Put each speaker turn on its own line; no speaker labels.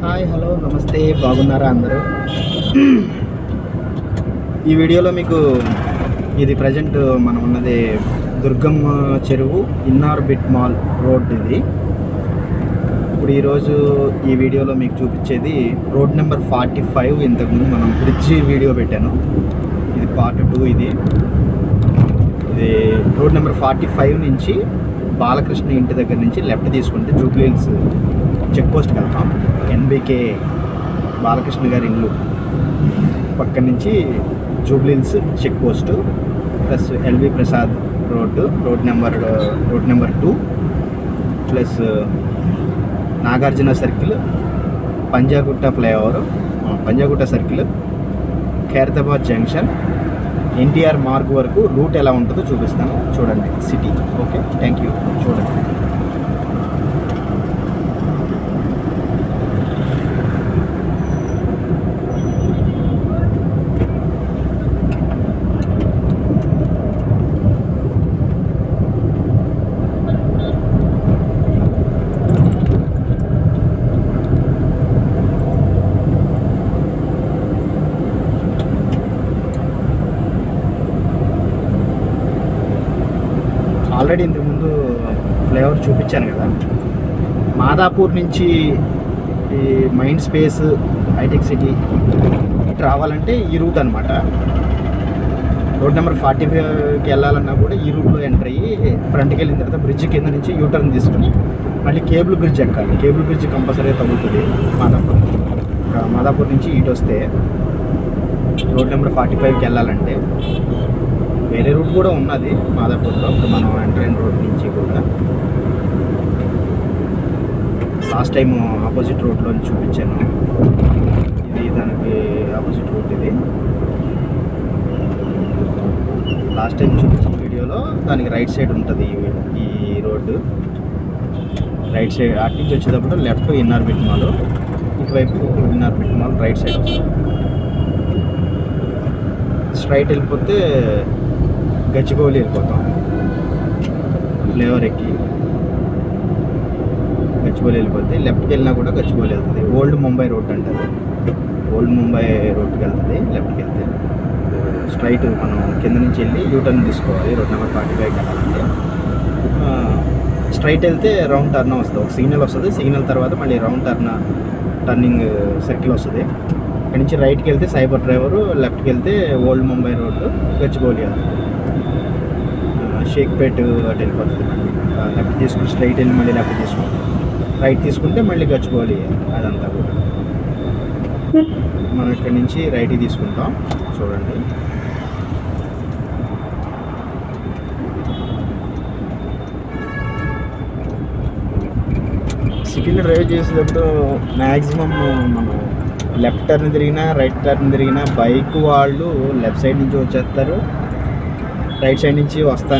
Hi, hello, నమస్తే. బాగున్నారా అందరూ? ఈ వీడియోలో మీకు ఇది ప్రజెంట్ మనం ఉన్నది దుర్గమ్మ చెరువు ఇన్నార్బిట్ మాల్ రోడ్. ఇది ఇప్పుడు ఈరోజు ఈ వీడియోలో మీకు చూపించేది రోడ్ నెంబర్ 45. ఇంతకుముందు మనం బ్రిడ్జి వీడియో పెట్టాను, ఇది పార్ట్ 2. ఇది రోడ్ నెంబర్ 45 నుంచి బాలకృష్ణ ఇంటి దగ్గర నుంచి లెఫ్ట్ తీసుకుంటే జూబ్లీ హిల్స్ చెక్ పోస్ట్కి వెళ్తాం. ఎన్బికే బాలకృష్ణ గారి ఇల్లు పక్క నుంచి Jubilee Hills check post plus LV Prasad road number 2 plus Nagarjuna circle, Panjagutta flyover, Panjagutta circle, Khairatabad junction, NTR Marg వరకు రూట్ ఎలా ఉంటుందో చూపిస్తాను. చూడండి సిటీ. Okay, thank you. చూడండి. ఆల్రెడీ ఇంతకుముందు ఫ్లైఓవర్ చూపించాను కదా. మాదాపూర్ నుంచి ఈ మైండ్ స్పేస్, హైటెక్ సిటీ రావాలంటే ఈ రూట్ అనమాట. రోడ్ నెంబర్ 45కి వెళ్ళాలన్నా కూడా ఈ రూట్లో ఎంటర్ అయ్యి ఫ్రంట్కి వెళ్ళిన తర్వాత బ్రిడ్జ్ కింద నుంచి యూటర్న్ తీసుకుని మళ్ళీ కేబుల్ బ్రిడ్జ్ ఎక్కాలి. కేబుల్ బ్రిడ్జ్ కంపల్సరీ తగ్గుతుంది మాదాపూర్ నుంచి ఇటు వస్తే. రోడ్ నెంబర్ 45కి వెళ్ళాలంటే వేరే రూట్ కూడా ఉన్నది మాదాపూర్లో. ఇప్పుడు మనం ఎంటర్ అయిన రోడ్ నుంచి కూడా లాస్ట్ టైం ఆపోజిట్ రోడ్లో చూపించాను. ఇది దానికి ఆపోజిట్ రూట్. ఇది లాస్ట్ టైం చూపించిన వీడియోలో దానికి రైట్ సైడ్ ఉంటుంది ఈ రోడ్డు. రైట్ సైడ్ అటు నుంచి వచ్చేటప్పుడు లెఫ్ట్ ఇన్నార్బిట్ మాల్, ఇటువైపు ఇన్నార్బిట్ మాల్ రైట్ సైడ్ వస్తుంది. స్ట్రైట్ వెళ్ళిపోతే గచ్చిబౌలి వెళ్ళిపోతాం. ఫ్లేవర్ ఎక్కి గచ్చిబౌలి వెళ్ళిపోతే లెఫ్ట్కి వెళ్ళినా కూడా గచ్చిబౌలి వెళ్తుంది. ఓల్డ్ ముంబై రోడ్ అంటారు. ఓల్డ్ ముంబై రోడ్కి వెళ్తుంది లెఫ్ట్కి వెళ్తే. స్ట్రైట్ మనం కింద నుంచి వెళ్ళి యూటర్న్ తీసుకోవాలి. రోడ్ నెంబర్ 45కి వెళ్ళాలంటే స్ట్రైట్ వెళ్తే రౌండ్ టర్న్ వస్తుంది. ఒక సిగ్నల్ వస్తుంది. సిగ్నల్ తర్వాత మళ్ళీ రౌండ్ టర్నింగ్ సర్కిల్ వస్తుంది. అక్కడి నుంచి రైట్కి వెళ్తే సైబర్ డ్రైవరు, లెఫ్ట్కి వెళ్తే ఓల్డ్ ముంబై రోడ్డు గచ్చిబౌలి వెళ్తుంది. షేక్పేట్ అటు వెళ్ళిపోతుంది. లెఫ్ట్ తీసుకుని స్ట్రైట్ వెళ్ళి మళ్ళీ లెఫ్ట్ తీసుకుంటాం. రైట్ తీసుకుంటే మళ్ళీ గచ్చిబౌలి. అదంతా కూడా మనం ఇక్కడి నుంచి రైట్కి తీసుకుంటాం. చూడండి. సిటీలో డ్రైవ్ చేసేటప్పుడు మ్యాక్సిమం మనం లెఫ్ట్ టర్న్ తిరిగినా రైట్ టర్న్ తిరిగినా బైక్ వాళ్ళు లెఫ్ట్ సైడ్ నుంచి వచ్చేస్తారు, రైట్ సైడ్ నుంచి వస్తాను